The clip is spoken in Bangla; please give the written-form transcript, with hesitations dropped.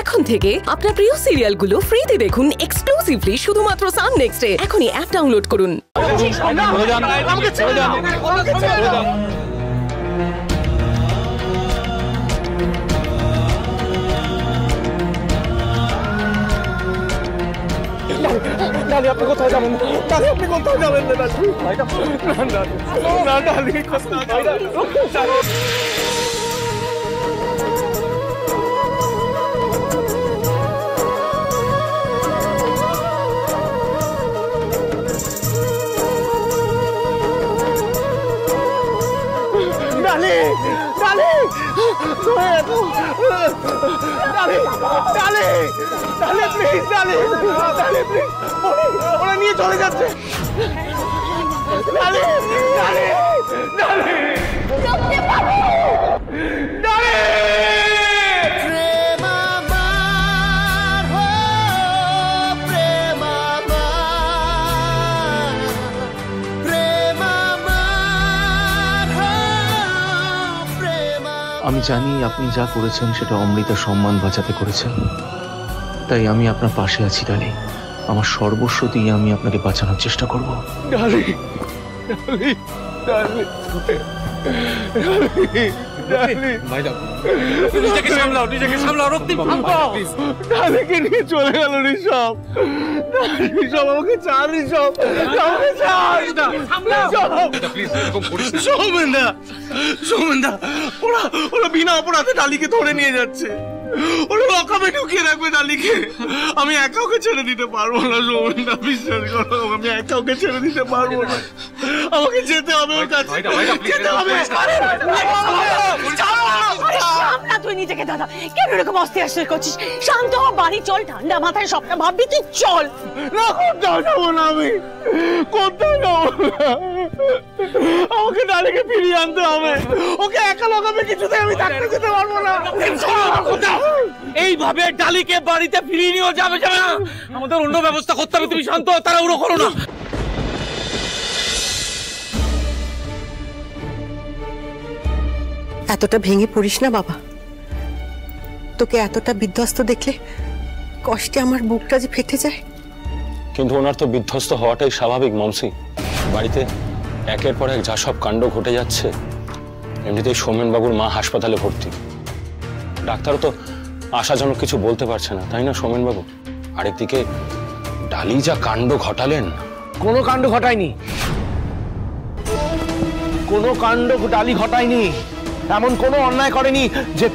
এখন থেকে আপনার প্রিয় সিরিয়ালগুলো ফ্রিতে দেখুন এক্সক্লুসিভলি শুধুমাত্র সান নেক্সটে। এখনই অ্যাপ ডাউনলোড করুন। আপনি কোথায় যাবেন? আপনি কোথায় যাবেন? ওরা নিয়ে চলে যাচ্ছে। আমি জানি আপনি যা করেছেন সেটা অমৃতার সম্মান বাঁচাতে করেছেন, তাই আমি আপনার পাশে আছি ডালি। আমার সর্বস্ব দিয়ে আমি আপনাকে বাঁচানোর চেষ্টা করব। ডালি, নিজেকে সামলাও রক্তিম। ডালিকে নিয়ে চলে গেল ঋষভ। ঋষভ আমাকে চার, ঋষভ আমাকে চার। সৌমেনদা, ওরা বিনা অপরাধে ডালিকে ধরে নিয়ে যাচ্ছে। ওরা লকাপে ঢুকিয়ে রাখবে ডালিকে। আমি একা ওকে ছেড়ে দিতে পারবো না সৌমেনদা, বিশ্বাস করো। আমি একা ওকে ছেড়ে দিতে পারবো না। আমাকে যেতে হবে ওর কাছে, যেতে হবে। তুই নিজেকে দাদা কেন এরকম অস্থির করছিস? শান্ত হ, বাড়ি চল, ঠান্ডা মাথায় সবটা ভাববি, তুই চল। না, কোথাও যাবো না আমি, কোথাও যাবো না। আমাকে ডালিকে ফিরিয়ে আনতে হবে। ওকে একা লকাবে কিছুতে আমি থাকতে যেতে পারবো না। এইভাবে ডালিকে বাড়িতে ফিরিয়ে নিয়ে যাবে না, আমাদের অন্য ব্যবস্থা করতে হবে। তুমি শান্ত, তাড়াহুড়ো করো না। এতটা ভেঙে পড়িস না বাবা। তোকে এতটা বিধ্বস্ত দেখলে কষ্টে আমার বুকটা যে ফেটে যায়। কিন্তু ওনার তো বিধ্বস্ত হওয়াটাই স্বাভাবিক মমসি। বাড়িতে একের পর এক যা সব কাণ্ড ঘটে যাচ্ছে, এমনিতেই সৌমেনবাবুর মা হাসপাতালে ভর্তি। ডাক্তারও তো আশাজনক কিছু বলতে পারছে না, তাই না সৌমেনবাবু? আরেকদিকে ডালি যা কাণ্ড ঘটালেন। কোনো কাণ্ড ঘটায়নি, কোনো কাণ্ড ডালি ঘটায়নি। এমন কোনো অন্যায় করেনি যে